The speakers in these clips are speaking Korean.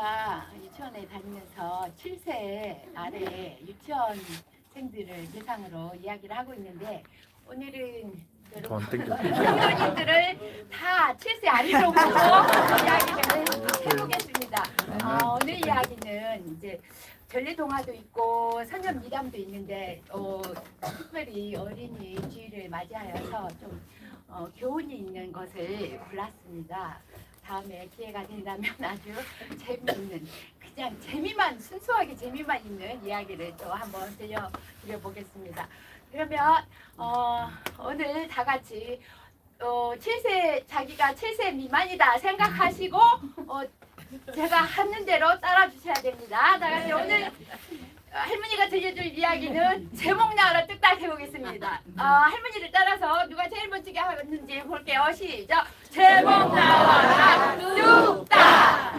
제가 유치원에 다니면서 7세 아래 유치원생들을 대상으로 이야기를 하고 있는데 오늘은 성도님들을 다 7세 아래로 보고 이야기를 해보겠습니다. 오늘 이야기는 이제 전래동화도 있고 선녀미담도 있는데 특별히 어린이 주일을 맞이하여서 좀 교훈이 있는 것을 골랐습니다. 다음에 기회가 된다면 아주 재미있는, 그냥 재미만, 순수하게 재미만 있는 이야기를 또 한번 들려보겠습니다. 그러면 오늘 다 같이 7세, 자기가 7세 미만이다 생각하시고 제가 하는 대로 따라 주셔야 됩니다. 다 같이 오늘 할머니가 들려줄 이야기는 제목 나와라 뚝딱 해보겠습니다. 할머니를 따라서 누가 제일 멋지게 하는지 볼게요. 시작! 제목 나와라 뚝딱!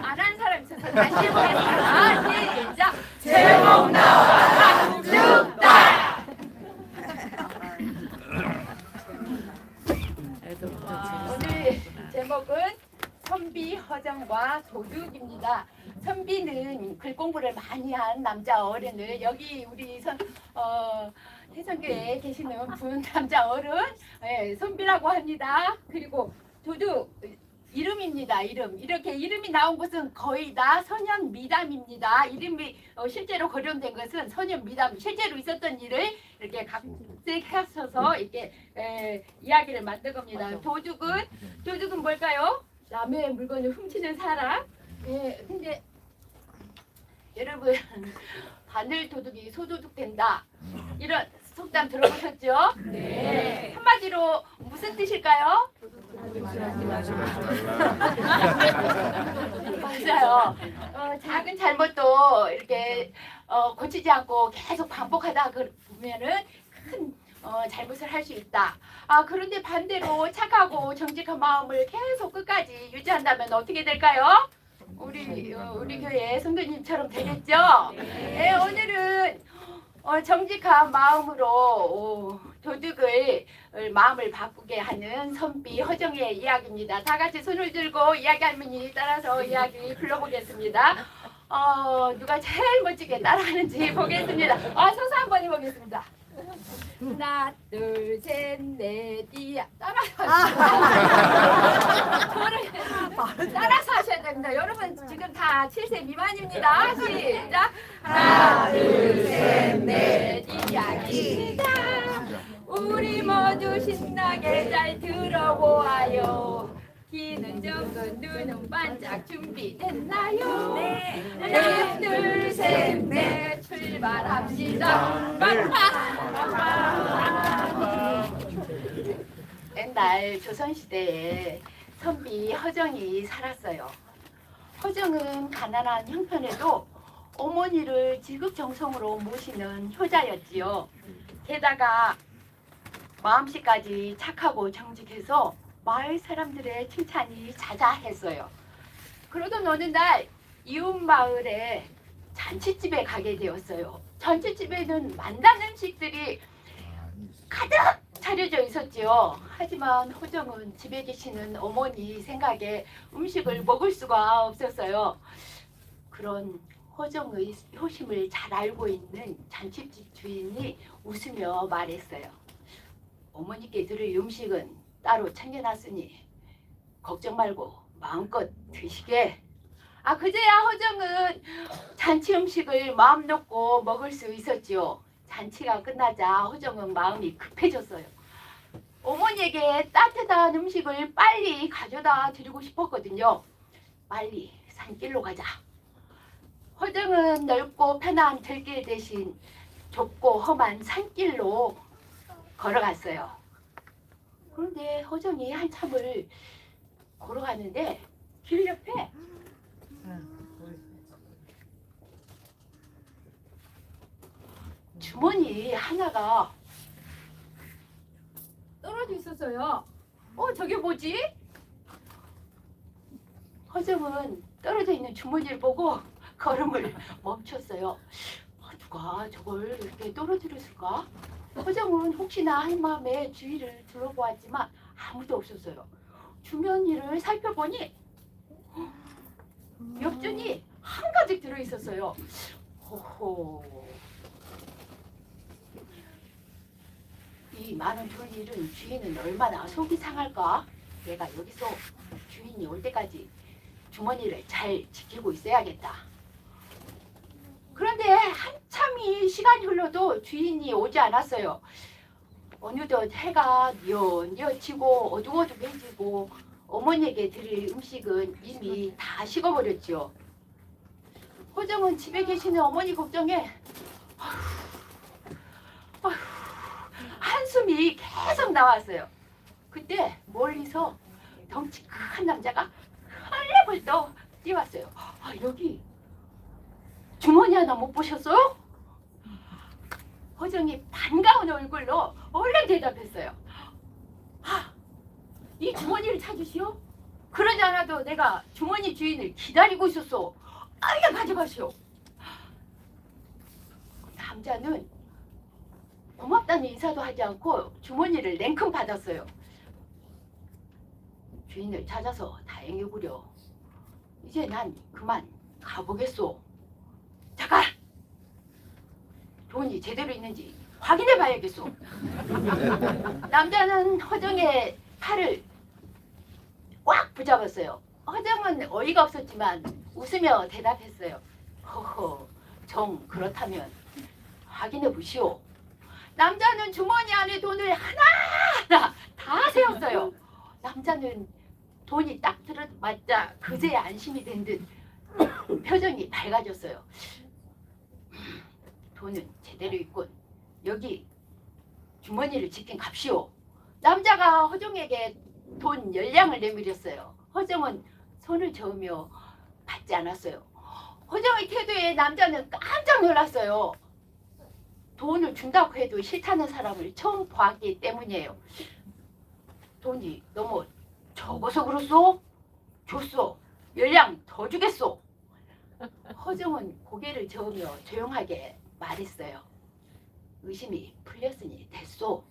안 하는 사람 있어서 다시 해보겠습니다. 시작! 제목 나와라 뚝딱! 오늘 제목은 선비, 허정과 도둑입니다. 선비는 글 공부를 많이 한 남자 어른을, 여기 우리 해성교회에 계시는 분 남자 어른 선비라고 합니다. 그리고 도둑 이름입니다. 이렇게 이름이 나온 것은 거의 다 선현미담입니다. 이름이 실제로 거론된 것은 선현미담, 실제로 있었던 일을 이렇게 각색하셔서 이렇게 이야기를 만든 겁니다. 도둑은 뭘까요? 남의 물건을 훔치는 사람. 근데 여러분, 바늘 도둑이 소도둑 된다, 이런 속담 들어보셨죠? 네. 한마디로 무슨 뜻일까요? 맞아요. 작은 잘못도 이렇게 고치지 않고 계속 반복하다 보면은 큰 잘못을 할 수 있다. 그런데 반대로 착하고 정직한 마음을 계속 끝까지 유지한다면 어떻게 될까요? 우리 교회 성도님처럼 되겠죠? 네, 오늘은 정직한 마음으로 도둑을 마음을 바꾸게 하는 선비 허정의 이야기입니다. 다 같이 손을 들고 이야기 할머니 따라서 이야기 불러보겠습니다. 누가 제일 멋지게 따라하는지 보겠습니다. 서서 한번 해보겠습니다. 하나, 둘, 셋, 넷, 따라서 하셔야 됩니다. 여러분 지금 다 7세 미만입니다. 시작! 하나, 둘, 셋, 넷, 이야기 시작! 우리 모두 신나게 잘 들어보아요. 귀는 정근 눈은 반짝 준비됐나요? 네. 하나, 둘, 셋, 넷, 출발합시다. 옛날 조선시대에 선비 허정이 살았어요. 허정은 가난한 형편에도 어머니를 지극정성으로 모시는 효자였지요. 게다가 마음씨까지 착하고 정직해서 마을 사람들의 칭찬이 자자했어요. 그러던 어느 날 이웃 마을에 잔치집에 가게 되었어요. 잔치집에는 만난 음식들이 가득 차려져 있었지요. 하지만 허정은 집에 계시는 어머니 생각에 음식을 먹을 수가 없었어요. 그런 허정의 효심을 잘 알고 있는 잔치집 주인이 웃으며 말했어요. 어머니께 드릴 음식은 따로 챙겨놨으니 걱정 말고 마음껏 드시게. 그제야 허정은 잔치 음식을 마음 놓고 먹을 수 있었지요. 잔치가 끝나자 허정은 마음이 급해졌어요. 어머니에게 따뜻한 음식을 빨리 가져다 드리고 싶었거든요. 빨리 산길로 가자. 허정은 넓고 편한 들길 대신 좁고 험한 산길로 걸어갔어요. 그런데 허정이 한참을 걸어가는데 길 옆에 주머니 하나가 떨어져 있었어요. 저게 뭐지? 허정은 떨어져 있는 주머니를 보고 걸음을 멈췄어요. 누가 저걸 이렇게 떨어뜨렸을까? 허정은 혹시나 한 마음에 주위를 둘러보았지만 아무도 없었어요. 주머니를 살펴보니 옆준이 한 가득 들어있었어요. 호호. 이 많은 돌일은 주인은 얼마나 속이 상할까? 내가 여기서 주인이 올 때까지 주머니를 잘 지키고 있어야겠다. 그런데 한참이 시간이 흘러도 주인이 오지 않았어요. 어느덧 해가 뉘엿뉘엿 지고 어둑어둑해지고 어머니에게 드릴 음식은 이미 다 식어버렸죠. 호정은 집에 계시는 어머니 걱정에 한숨이 계속 나왔어요. 그때 멀리서 덩치 큰 남자가 헐레벌떡 뛰어왔어요. 여기 주머니 하나 못 보셨어요? 허정이 반가운 얼굴로 얼른 대답했어요. 이 주머니를 찾으시오? 그러지 않아도 내가 주머니 주인을 기다리고 있었어. 얼른 가져가시오. 남자는 고맙다는 인사도 하지 않고 주머니를 냉큼 받았어요. 주인을 찾아서 다행이구려. 이제 난 그만 가보겠소. 잠깐! 돈이 제대로 있는지 확인해 봐야겠소. 남자는 허정의 팔을 꽉 붙잡았어요. 허정은 어이가 없었지만 웃으며 대답했어요. 허허, 정 그렇다면 확인해 보시오. 남자는 주머니 안에 돈을 하나하나 다 세웠어요. 남자는 돈이 딱 들어맞자 그제야 안심이 된 듯 표정이 밝아졌어요. 돈은 제대로 있군. 여기 주머니를 지킨 값이오. 남자가 허정에게 돈 10냥을 내밀었어요. 허정은 손을 저으며 받지 않았어요. 허정의 태도에 남자는 깜짝 놀랐어요. 돈을 준다고 해도 싫다는 사람을 처음 보았기 때문이에요. 돈이 너무 적어서 그렇소? 줬소. 10냥 더 주겠소. 허정은 고개를 저으며 조용하게 말했어요. 의심이 풀렸으니 됐소.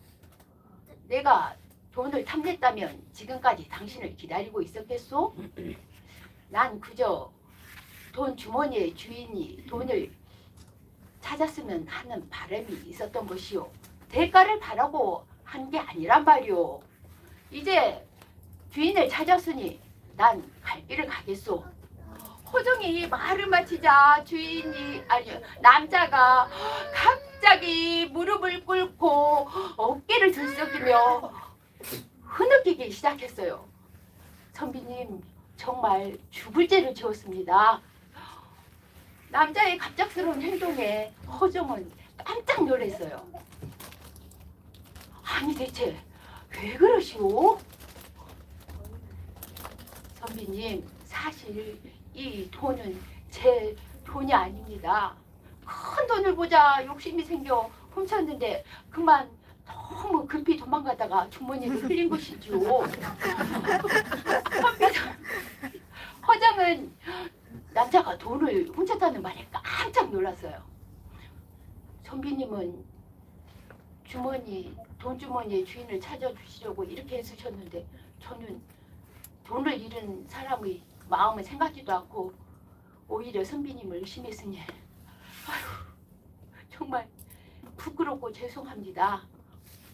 내가 돈을 탐냈다면 지금까지 당신을 기다리고 있었겠소? 난 그저 돈 주머니의 주인이 돈을 찾았으면 하는 바람이 있었던 것이오. 대가를 바라고 한 게 아니란 말이오. 이제 주인을 찾았으니 난 갈 길을 가겠소. 호정이 말을 마치자 남자가 갑자기 무릎을 꿇고 어깨를 들썩이며 흐느끼기 시작했어요. 선비님, 정말 죽을 죄를 지었습니다. 남자의 갑작스러운 행동에 허정은 깜짝 놀랐어요. 아니 대체 왜 그러시오? 선비님, 사실 이 돈은 제 돈이 아닙니다. 큰 돈을 보자 욕심이 생겨 훔쳤는데 그만 너무 급히 도망가다가 주머니를 흘린 것이지요. 허정은 남자가 돈을 훔쳤다는 말에 깜짝 놀랐어요. 선비님은 돈 주머니의 주인을 찾아주시려고 이렇게 애쓰셨는데 저는 돈을 잃은 사람의 마음을 생각지도 않고 오히려 선비님을 의심했으니 정말 부끄럽고 죄송합니다.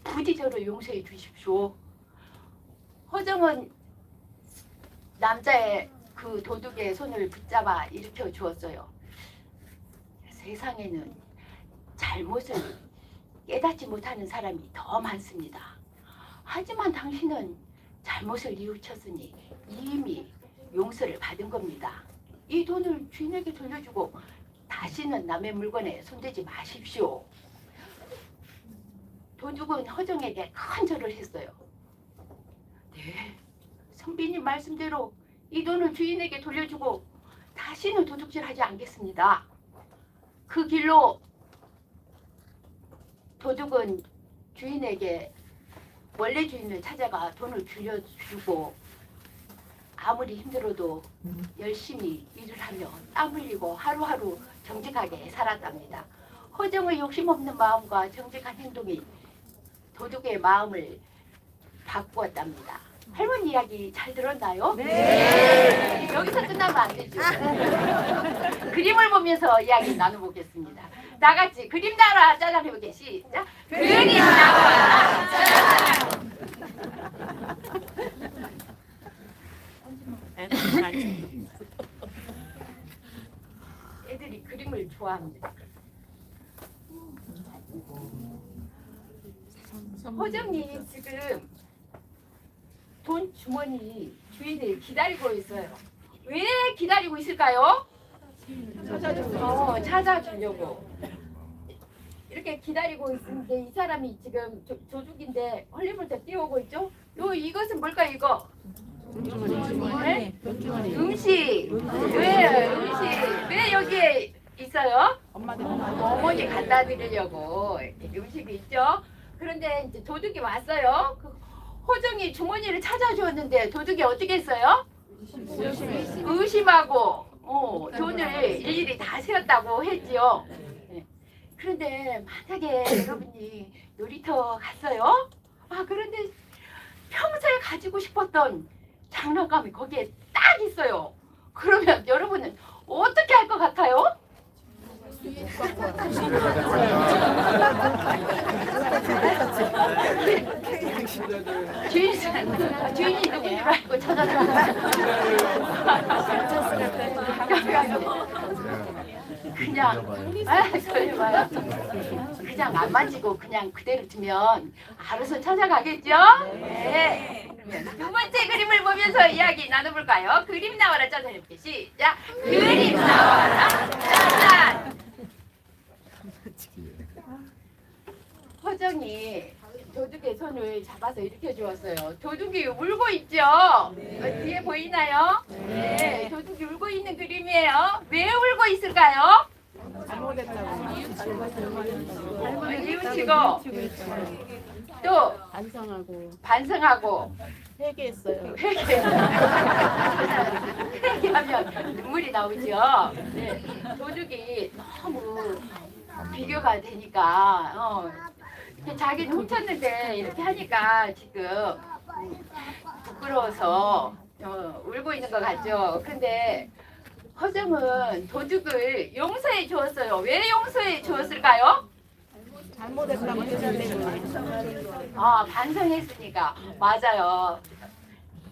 부디 저를 용서해 주십시오. 허정은 남자의 그 도둑의 손을 붙잡아 일으켜 주었어요. 세상에는 잘못을 깨닫지 못하는 사람이 더 많습니다. 하지만 당신은 잘못을 뉘우쳤으니 이미 용서를 받은 겁니다. 이 돈을 주인에게 돌려주고 다시는 남의 물건에 손대지 마십시오. 도둑은 허정에게 큰 절을 했어요. 네, 선비님 말씀대로 이 돈을 주인에게 돌려주고 다시는 도둑질하지 않겠습니다. 그 길로 도둑은 주인에게 원래 주인을 찾아가 돈을 줄여주고 아무리 힘들어도 열심히 일을 하며 땀 흘리고 하루하루 정직하게 살았답니다. 허정의 욕심 없는 마음과 정직한 행동이 도둑의 마음을 바꾸었답니다. 할머니 이야기 잘 들었나요? 네. 여기서 끝나면 안 되죠. 그림을 보면서 이야기 나눠보겠습니다. 다 같이 그림 나라 짜잔 해볼게. 시작. 그림 나라 짜잔. 애들이 그림을 좋아합니다. 호정님 지금 돈 주머니 주인을 기다리고 있어요. 왜 기다리고 있을까요? 찾아주려고. 이렇게 기다리고 있는데 이 사람이 지금 조죽인데 헐리벌떡 뛰어오고 있죠? 이것은 뭘까요 이거? 네? 음식. 왜 음식? 왜 여기에 있어요? 어머니 갖다 드리려고 음식이 있죠? 그런데 이제 도둑이 왔어요. 호정이 주머니를 찾아주었는데 도둑이 어떻게 했어요? 의심하고 돈을 일일이 다 세었다고 했지요. 네. 그런데 만약에 여러분이 놀이터 갔어요? 그런데 평소에 가지고 싶었던 장난감이 거기에 딱 있어요. 그러면 여러분은 어떻게 할 것 같아요? 주인이 누군 줄 알고 찾아들어가요. 그냥 안 만지고 그냥 그대로 두면 알아서 찾아가겠죠? 네. 그러면 두 번째 그림을 보면서 이야기 나눠볼까요? 그림 나와라 짜잔 해볼게. 시작. 그림 나와라 짜잔. 호정이 도둑의 손을 잡아서 일으켜 주었어요. 도둑이 울고 있죠? 뒤에 보이나요? 네. 도둑이 울고 있는 그림이에요. 왜 울고 있을까요? 뉘우치고 또 반성하고 회개했어요. 회개하면 눈물이 나오죠. 네. 도둑이 너무 비교가 되니까 자기는 훔쳤는데 이렇게 하니까 지금 부끄러워서 울고 있는 것 같죠. 근데 허정은 도둑을 용서해 주었어요. 왜 용서해 주었을까요? 잘못했다고 깨달으면 반성했으니까. 맞아요.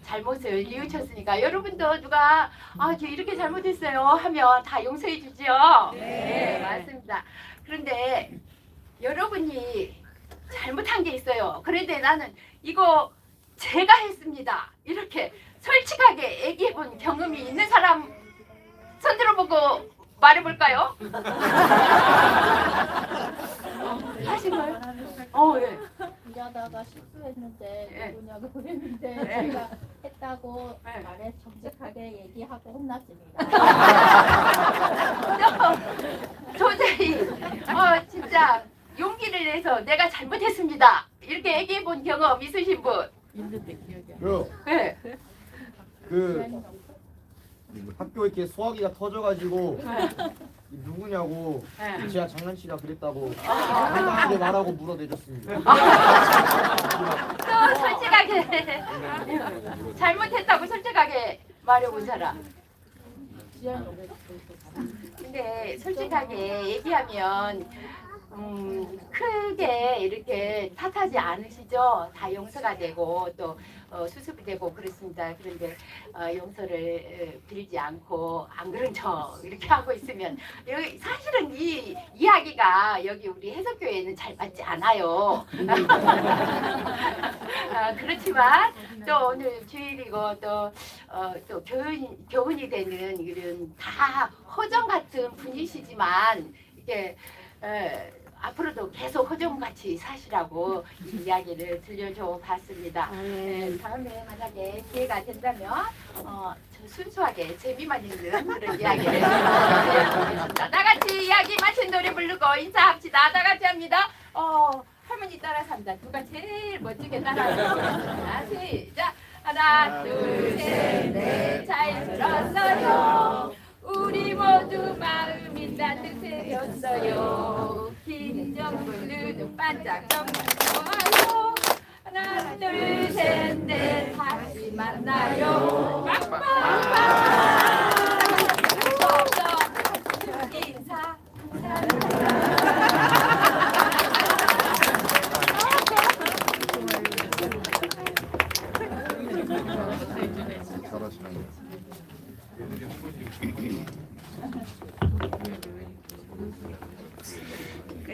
잘못을 뉘우쳤으니까. 여러분도 누가 저 이렇게 잘못했어요 하면 다 용서해 주죠. 네, 맞습니다. 그런데 여러분이 잘못한 게 있어요. 그런데 나는 이거 제가 했습니다. 이렇게 솔직하게 얘기해 본 경험이 있는 사람 손 들어보고 말해볼까요? 하신 거예요? 예. 일하다가 실수했는데 예. 누구냐고 그랬는데 예. 제가 했다고 예. 말에 정직하게 얘기하고 혼났습니다. 도저히 진짜 용기를 내서 내가 잘못했습니다. 이렇게 얘기해 본 경험 있으신 분? 있는데 기억이 안 네. 그 학교 이렇게 소화기가 터져가지고 누구냐고 네. 제가 장난치다 그랬다고 당당하게 말하고 물어내줬습니다. 또 솔직하게 잘못했다고 솔직하게 말해본 사람. 근데 솔직하게 얘기하면 크게 이렇게 탓하지 않으시죠? 다 용서가 되고 또 수습이 되고 그렇습니다. 그런데 용서를 빌지 않고 안 그런 척 이렇게 하고 있으면 여기 사실은 이 이야기가 여기 우리 해석교회에는 잘 맞지 않아요. 그렇지만 또 오늘 주일이고 또 교훈이 되는 이런 다 허정 같은 분이시지만 이렇게 앞으로도 계속 허정같이 사시라고 이 이야기를 들려줘 봤습니다. 다음에 만약에 기회가 된다면 저 순수하게 재미만 있는 그런 이야기를 들려보겠습니다. 나같이 이야기 마친 노래 부르고 인사합시다. 나같이 합니다. 할머니 따라서 합니다. 누가 제일 멋지게 따라하죠? 시작. 하나 둘 셋 넷 잘 들었어요. 우리 모두 마음이 따뜻해졌어요. 긴정불 눈은 반짝 정말 좋아요. 하나 둘 셋 넷 다시 만나요. 빵빵빵.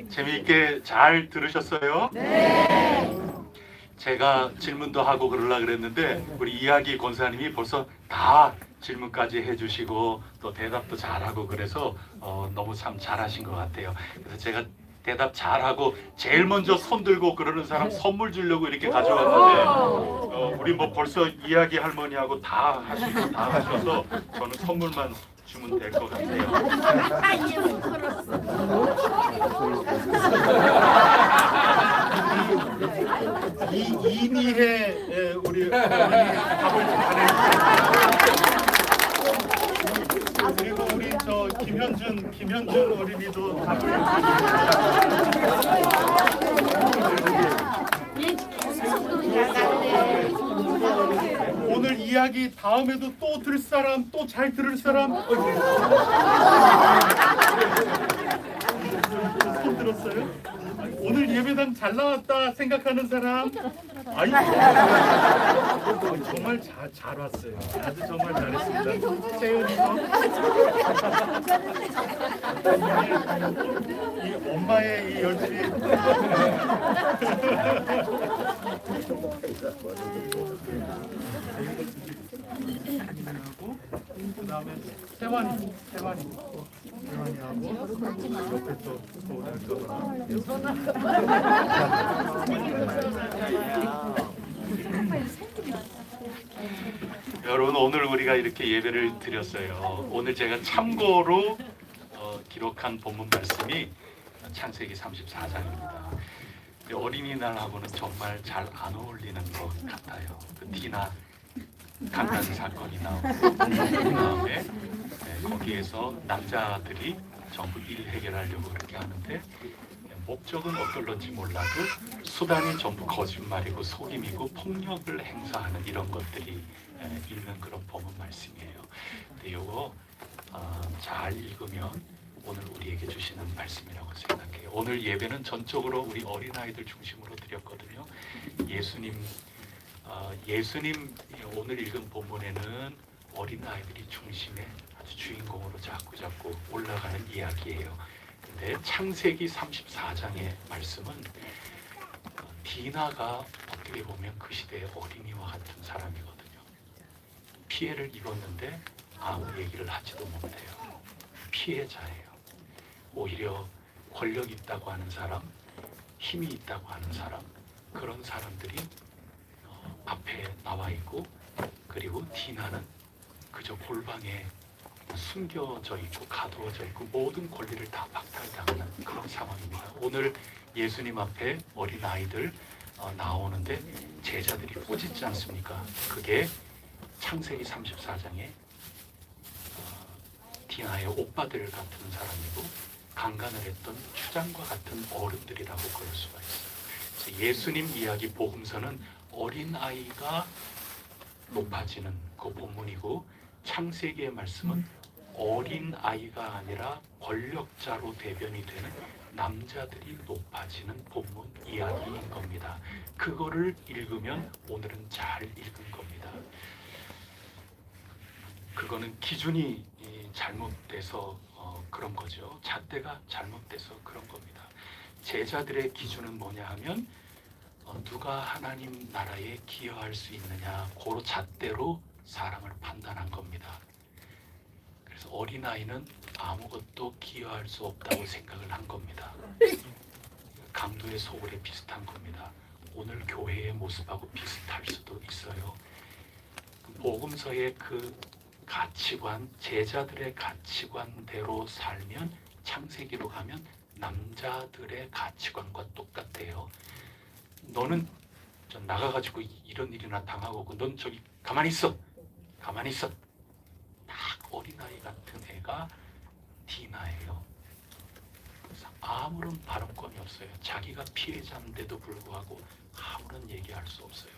재미있게 잘 들으셨어요? 네. 제가 질문도 하고 그러려고 그랬는데 우리 이야기 권사님이 벌써 다 질문까지 해주시고 또 대답도 잘하고 그래서 너무 참 잘하신 것 같아요. 그래서 제가 대답 잘하고 제일 먼저 손 들고 그러는 사람 선물 주려고 이렇게 가져왔는데 우리 뭐 벌써 이야기 할머니하고 다 하시고 다 하셔서 저는 선물만 주면 될 것 같아요. 이미혜 우리 어머니 답을 잘해주세요. 그리고 우리 저 김현준 어린이도 답을 오늘 이야기 다음에도 또 들 사람, 또 잘 들을 사람. 손 들었어요? 오늘 예배당 잘 나왔다 생각하는 사람? 아니, 정말 잘 왔어요. 아주 정말 잘했습니다. 재훈이도 이 엄마의 이 열심. 그다음에 세환이하고 옆에 또 여러분 오늘 우리가 이렇게 예배를 드렸어요. 오늘 제가 참고로 기록한 본문 말씀이 창세기 34장입니다. 어린이날하고는 정말 잘 안 어울리는 것 같아요. 그 디나 강간 사건이 나오고 그다음에 거기에서 남자들이 전부 일 해결하려고 그렇게 하는데 목적은 어떨런지 몰라도 수단이 전부 거짓말이고 속임이고 폭력을 행사하는 이런 것들이 있는 그런 본문 말씀이에요. 근데 이거 잘 읽으면 오늘 우리에게 주시는 말씀이라고 생각해요. 오늘 예배는 전적으로 우리 어린아이들 중심으로 드렸거든요. 예수님 오늘 읽은 본문에는 어린아이들이 중심에 아주 주인공으로 자꾸 올라가는 이야기예요. 근데 창세기 34장의 말씀은 디나가 어떻게 보면 그 시대의 어린이와 같은 사람이거든요. 피해를 입었는데 아무 얘기를 하지도 못해요. 피해자예요. 오히려 권력 있다고 하는 사람, 힘이 있다고 하는 사람, 그런 사람들이 앞에 나와 있고, 그리고 디나는 그저 골방에 숨겨져 있고 가두어져 있고 모든 권리를 다 박탈당하는 그런 상황입니다. 오늘 예수님 앞에 어린 아이들 나오는데 제자들이 꾸짖지 않습니까? 그게 창세기 34장에 디나의 오빠들 같은 사람이고 강간을 했던 추장과 같은 어른들이라고 그럴 수가 있어요. 예수님 이야기 복음서는 어린아이가 높아지는 그 본문이고, 창세기의 말씀은 어린아이가 아니라 권력자로 대변이 되는 남자들이 높아지는 본문 이야기인 겁니다. 그거를 읽으면 오늘은 잘 읽은 겁니다. 그거는 기준이 잘못돼서 그런 거죠. 잣대가 잘못돼서 그런 겁니다. 제자들의 기준은 뭐냐 하면 누가 하나님 나라에 기여할 수 있느냐, 고로 잣대로 사람을 판단한 겁니다. 그래서 어린아이는 아무것도 기여할 수 없다고 생각을 한 겁니다. 강도의 소굴에 비슷한 겁니다. 오늘 교회의 모습하고 비슷할 수도 있어요. 복음서의 그 가치관, 제자들의 가치관대로 살면 창세기로 가면 남자들의 가치관과 똑같아요. 너는 나가가지고 이런 일이나 당하고 넌 저기 가만히 있어. 딱 어린아이 같은 애가 디나예요. 그래서 아무런 발언권이 없어요. 자기가 피해자인데도 불구하고 아무런 얘기할 수 없어요.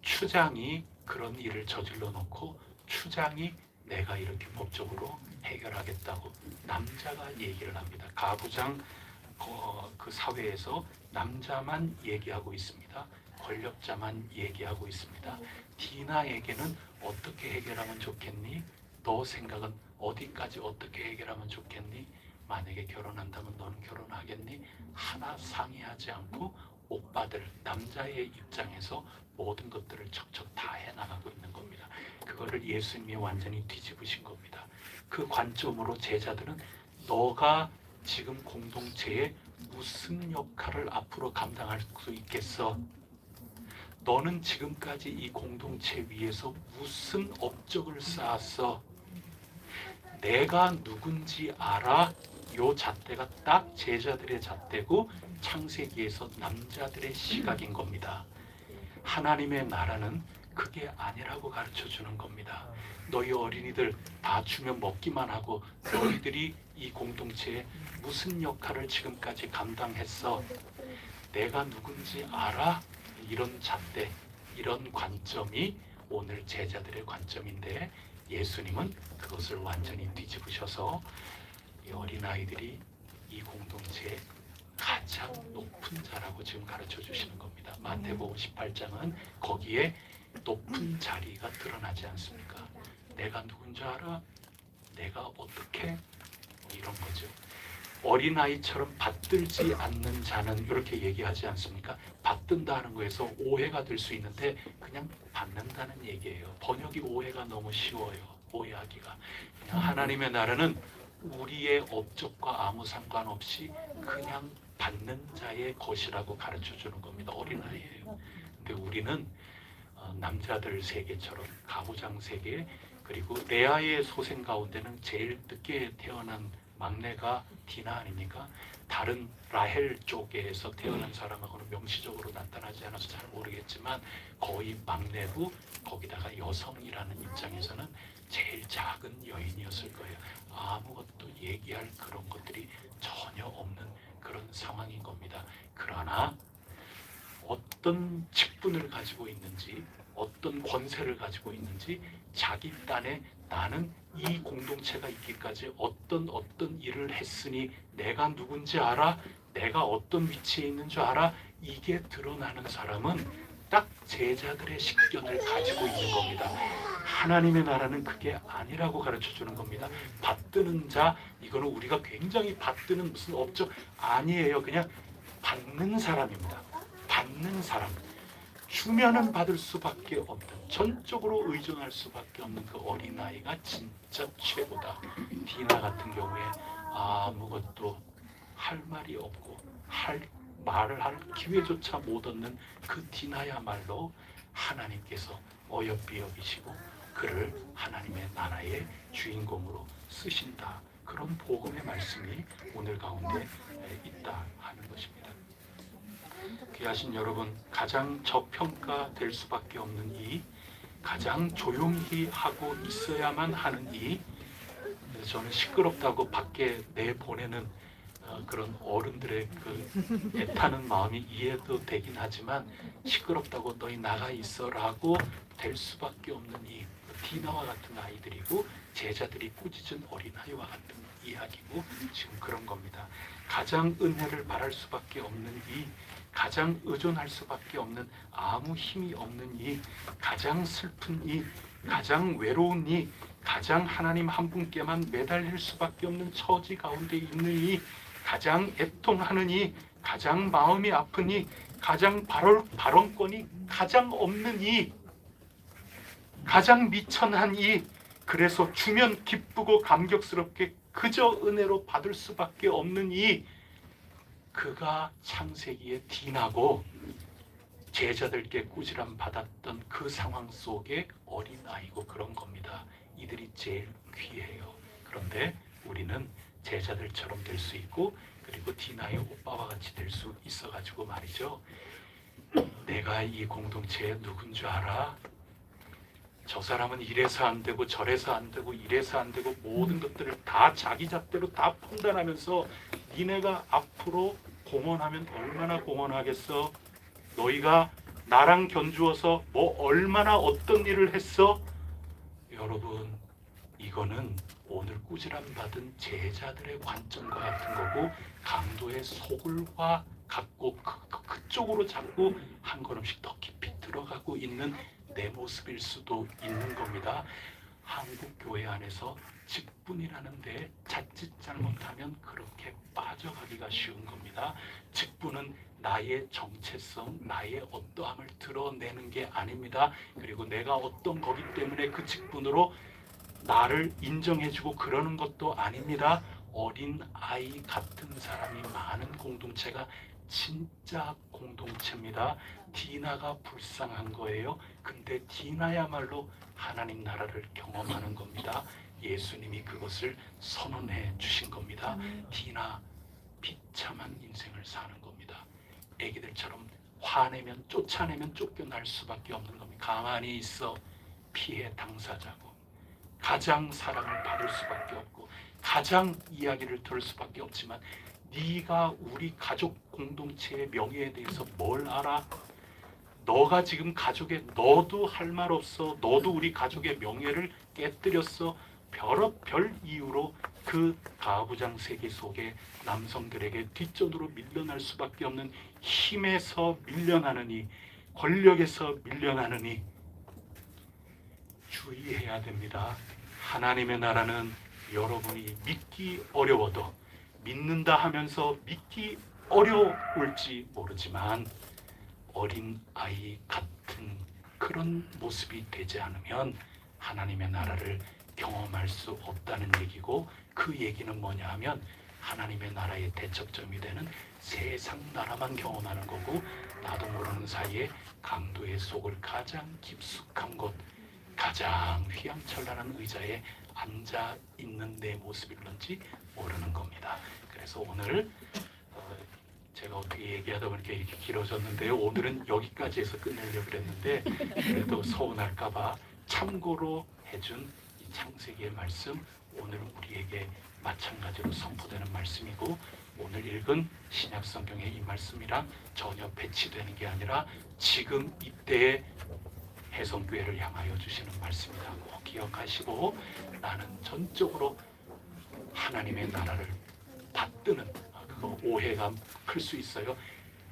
추장이 그런 일을 저질러 놓고 추장이 내가 이렇게 법적으로 해결하겠다고 남자가 얘기를 합니다. 가부장 그 사회에서 남자만 얘기하고 있습니다. 권력자만 얘기하고 있습니다. 디나에게는 어떻게 해결하면 좋겠니? 너 생각은 어디까지 어떻게 해결하면 좋겠니? 만약에 결혼한다면 너는 결혼하겠니? 하나 상의하지 않고 오빠들, 남자의 입장에서 모든 것들을 척척 다 해나가고 있는 겁니다. 그거를 예수님이 완전히 뒤집으신 겁니다. 그 관점으로 제자들은 너가 지금 공동체에 무슨 역할을 앞으로 감당할 수 있겠어? 너는 지금까지 이 공동체 위에서 무슨 업적을 쌓았어? 내가 누군지 알아? 요 잣대가 딱 제자들의 잣대고 창세기에서 남자들의 시각인 겁니다. 하나님의 나라는 그게 아니라고 가르쳐 주는 겁니다. 너희 어린이들 다 주면 먹기만 하고 너희들이 이 공동체에 무슨 역할을 지금까지 감당했어? 내가 누군지 알아? 이런 잣대, 이런 관점이 오늘 제자들의 관점인데 예수님은 그것을 완전히 뒤집으셔서 이 어린아이들이 이 공동체의 가장 높은 자라고 지금 가르쳐 주시는 겁니다. 마태복음 18장은 거기에 높은 자리가 드러나지 않습니까? 내가 누군지 알아? 내가 어떻게? 이런 거죠. 어린아이처럼 받들지 않는 자는 이렇게 얘기하지 않습니까? 받든다는 거에서 오해가 될 수 있는데 그냥 받는다는 얘기예요. 번역이 오해가 너무 쉬워요. 오해하기가. 그냥 하나님의 나라는 우리의 업적과 아무 상관없이 그냥 받는 자의 것이라고 가르쳐 주는 겁니다. 어린아이예요. 근데 우리는 남자들 세계처럼 가부장 세계, 그리고 레아의 소생 가운데는 제일 늦게 태어난 막내가 디나 아닙니까? 다른 라헬 쪽에서 태어난 사람하고는 명시적으로 나타나지 않아서 잘 모르겠지만 거의 막내고 거기다가 여성이라는 입장에서는 제일 작은 여인이었을 거예요. 아무것도 얘기할 그런 것들이 전혀 없는 그런 상황인 겁니다. 그러나 어떤 직분을 가지고 있는지, 어떤 권세를 가지고 있는지, 자기 딴에 나는 이 공동체가 있기까지 어떤 일을 했으니 내가 누군지 알아? 내가 어떤 위치에 있는 줄 알아? 이게 드러나는 사람은 딱 제자들의 식견을 가지고 있는 겁니다. 하나님의 나라는 그게 아니라고 가르쳐 주는 겁니다. 받드는 자, 이거는 우리가 굉장히 받드는 무슨 업적 아니에요. 그냥 받는 사람입니다. 받는 사람. 주면은 받을 수밖에 없는, 전적으로 의존할 수밖에 없는 그 어린아이가 진짜 최고다. 디나 같은 경우에 아무것도 할 말이 없고 말을 할 기회조차 못 얻는 그 디나야말로 하나님께서 어여삐 여기시고 그를 하나님의 나라의 주인공으로 쓰신다. 그런 복음의 말씀이 오늘 가운데 있다 하는 것입니다. 귀하신 여러분, 가장 저평가될 수밖에 없는 이, 가장 조용히 하고 있어야만 하는 이, 저는 시끄럽다고 밖에 내보내는 그런 어른들의 그 애타는 마음이 이해도 되긴 하지만 시끄럽다고 너희 나가 있어라고 될 수밖에 없는 이 디나와 같은 아이들이고 제자들이 꾸짖은 어린아이와 같은 이야기고 지금 그런 겁니다. 가장 은혜를 바랄 수밖에 없는 이, 가장 의존할 수밖에 없는 아무 힘이 없는 이, 가장 슬픈 이, 가장 외로운 이, 가장 하나님 한 분께만 매달릴 수밖에 없는 처지 가운데 있는 이, 가장 애통하는 이, 가장 마음이 아픈 이, 가장 발언권이 가장 없는 이, 가장 미천한 이, 그래서 주면 기쁘고 감격스럽게 그저 은혜로 받을 수밖에 없는 이, 그가 창세기의 디나고 제자들께 꾸지람 받았던 그 상황 속에 어린아이고 그런 겁니다. 이들이 제일 귀해요. 그런데 우리는 제자들처럼 될 수 있고 그리고 디나의 오빠와 같이 될 수 있어가지고 말이죠. 내가 이 공동체에 누군 줄 알아? 저 사람은 이래서 안 되고 저래서 안 되고 이래서 안 되고 모든 것들을 다 자기 잣대로 다 판단하면서 니네가 앞으로 공헌하면 얼마나 공헌하겠어? 너희가 나랑 견주어서 뭐 얼마나 어떤 일을 했어? 여러분, 이거는 오늘 꾸지람 받은 제자들의 관점과 같은 거고 강도의 속을과 갖고 그쪽으로 자꾸 한 걸음씩 더 깊이 들어가고 있는 내 모습일 수도 있는 겁니다. 한국 교회 안에서 직분이라는데 자칫 잘못하면 그렇게 빠져가기가 쉬운 겁니다. 직분은 나의 정체성, 나의 어떠함을 드러내는 게 아닙니다. 그리고 내가 어떤 거기 때문에 그 직분으로 나를 인정해주고 그러는 것도 아닙니다. 어린 아이 같은 사람이 많은 공동체가 진짜 공동체입니다. 디나가 불쌍한 거예요. 근데 디나야말로 하나님 나라를 경험하는 겁니다. 예수님이 그것을 선언해 주신 겁니다. 디나 비참한 인생을 사는 겁니다. 애기들처럼 화내면 쫓아내면 쫓겨날 수밖에 없는 겁니다. 가만히 있어 피해 당사자고 가장 사랑을 받을 수밖에 없고 가장 이야기를 들을 수밖에 없지만 네가 우리 가족 공동체의 명예에 대해서 뭘 알아? 너가 지금 가족에 너도 할 말 없어. 너도 우리 가족의 명예를 깨뜨렸어. 별 이유로 그 가부장 세계 속에 남성들에게 뒷전으로 밀려날 수밖에 없는 힘에서 밀려나느니 권력에서 밀려나느니 주의해야 됩니다. 하나님의 나라는 여러분이 믿기 어려워도 믿는다 하면서 믿기 어려울지 모르지만 어린 아이 같은 그런 모습이 되지 않으면 하나님의 나라를 경험할 수 없다는 얘기고, 그 얘기는 뭐냐 하면 하나님의 나라의 대척점이 되는 세상 나라만 경험하는 거고, 나도 모르는 사이에 강도의 속을 가장 깊숙한 곳, 가장 휘황찬란한 의자에 앉아 있는 내 모습일런지 모르는 겁니다. 그래서 오늘 제가 어떻게 얘기하다 보니까 이렇게 길어졌는데요. 오늘은 여기까지 해서 끝내려고 그랬는데 그래도 서운할까봐 참고로 해준 이 창세기의 말씀, 오늘은 우리에게 마찬가지로 선포되는 말씀이고, 오늘 읽은 신약 성경의 이 말씀이랑 전혀 배치되는 게 아니라 지금 이때의 해성교회를 향하여 주시는 말씀이다. 꼭 기억하시고, 나는 전적으로 하나님의 나라를 받드는, 그거 오해가 클 수 있어요.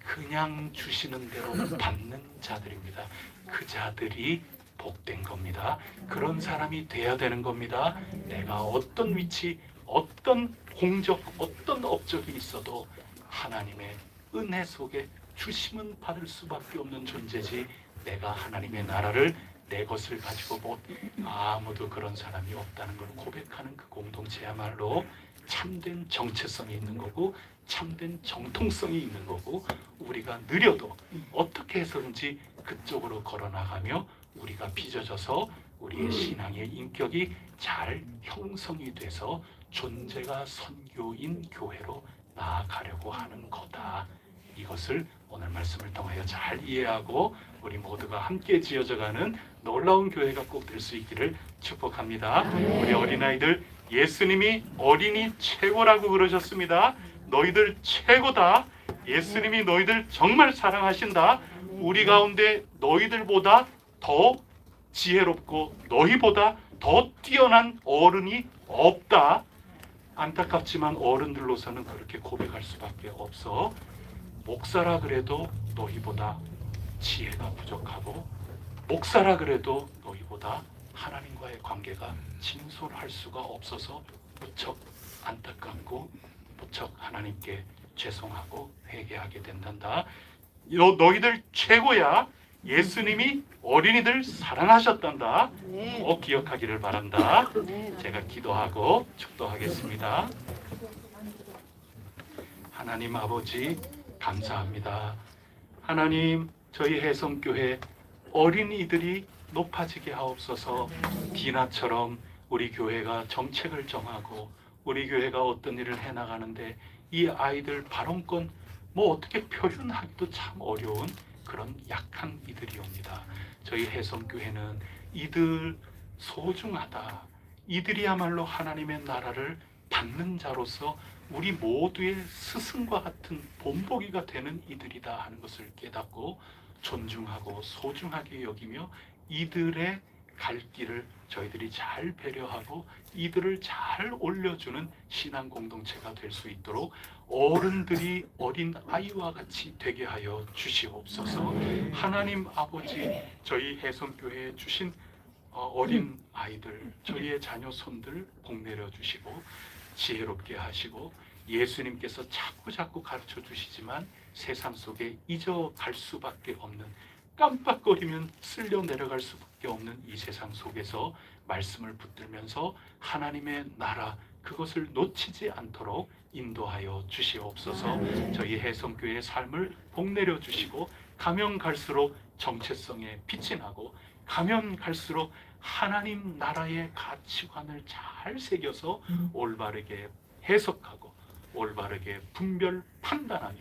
그냥 주시는 대로 받는 자들입니다. 그 자들이 복된 겁니다. 그런 사람이 돼야 되는 겁니다. 내가 어떤 위치, 어떤 공적, 어떤 업적이 있어도 하나님의 은혜 속에 주심은 받을 수밖에 없는 존재지, 내가 하나님의 나라를 내 것을 가지고 못, 아무도 그런 사람이 없다는 걸 고백하는 그 공동체야말로 참된 정체성이 있는 거고 참된 정통성이 있는 거고, 우리가 느려도 어떻게 해서든지 그쪽으로 걸어나가며 우리가 빚어져서 우리의 신앙의 인격이 잘 형성이 돼서 존재가 선교인 교회로 나아가려고 하는 거다. 이것을 오늘 말씀을 통하여 잘 이해하고 우리 모두가 함께 지어져가는 놀라운 교회가 꼭 될 수 있기를 축복합니다. 우리 어린아이들, 예수님이 어린이 최고라고 그러셨습니다. 너희들 최고다. 예수님이 너희들 정말 사랑하신다. 우리 가운데 너희들보다 더 지혜롭고 너희보다 더 뛰어난 어른이 없다. 안타깝지만 어른들로서는 그렇게 고백할 수밖에 없어. 목사라 그래도 너희보다 지혜가 부족하고, 목사라 그래도 너희보다 하나님과의 관계가 진솔할 수가 없어서 무척 안타깝고 무척 하나님께 죄송하고 회개하게 된단다. 너희들 최고야. 예수님이 어린이들 사랑하셨단다. 꼭 기억하기를 바란다. 제가 기도하고 축도하겠습니다. 하나님 아버지, 감사합니다. 하나님, 저희 해성교회 어린이들이 높아지게 하옵소서. 디나처럼 우리 교회가 정책을 정하고 우리 교회가 어떤 일을 해나가는데 이 아이들 발언권 어떻게 표현하기도 참 어려운 그런 약한 이들이 옵니다. 저희 해성교회는 이들 소중하다. 이들이야말로 하나님의 나라를 받는 자로서 우리 모두의 스승과 같은 본보기가 되는 이들이다 하는 것을 깨닫고 존중하고 소중하게 여기며 이들의 갈 길을 저희들이 잘 배려하고 이들을 잘 올려주는 신앙 공동체가 될 수 있도록 어른들이 어린 아이와 같이 되게 하여 주시옵소서. 하나님 아버지, 저희 해성교회에 주신 어린 아이들, 저희의 자녀 손들 복 내려 주시고 지혜롭게 하시고 예수님께서 자꾸 가르쳐 주시지만 세상 속에 잊어갈 수밖에 없는, 깜빡거리면 쓸려 내려갈 수밖에 없는 이 세상 속에서 말씀을 붙들면서 하나님의 나라 그것을 놓치지 않도록 인도하여 주시옵소서. 저희 해성교회의 삶을 복내려 주시고 가면 갈수록 정체성에 빛이 나고 가면 갈수록 하나님 나라의 가치관을 잘 새겨서 올바르게 해석하고 올바르게 분별 판단하며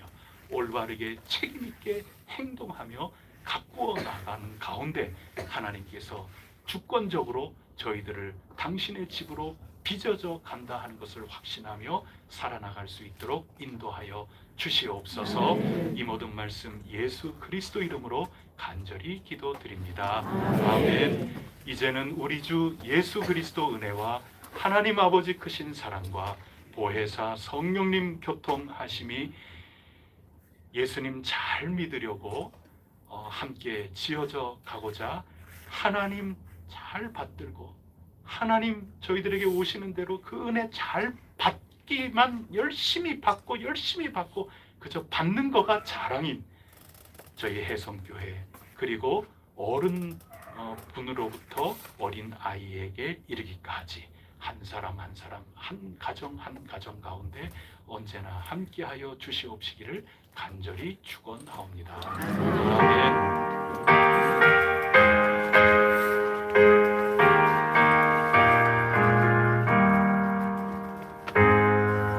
올바르게 책임있게 행동하며 가꾸어 나가는 가운데 하나님께서 주권적으로 저희들을 당신의 집으로 빚어져 간다 하는 것을 확신하며 살아나갈 수 있도록 인도하여 주시옵소서. 이 모든 말씀 예수 그리스도 이름으로 간절히 기도드립니다. 아멘. 이제는 우리 주 예수 그리스도 은혜와 하나님 아버지 크신 사랑과 보혜사 성령님 교통하심이 예수님 잘 믿으려고 함께 지어져 가고자 하나님 잘 받들고 하나님 저희들에게 오시는 대로 그 은혜 잘 받기만 열심히 받고 그저 받는 거가 자랑인 저희 해성교회, 그리고 어른 분으로부터 어린 아이에게 이르기까지 한 사람 한 사람 한 가정 가운데 언제나 함께하여 주시옵시기를 간절히 축원하옵니다. 아멘.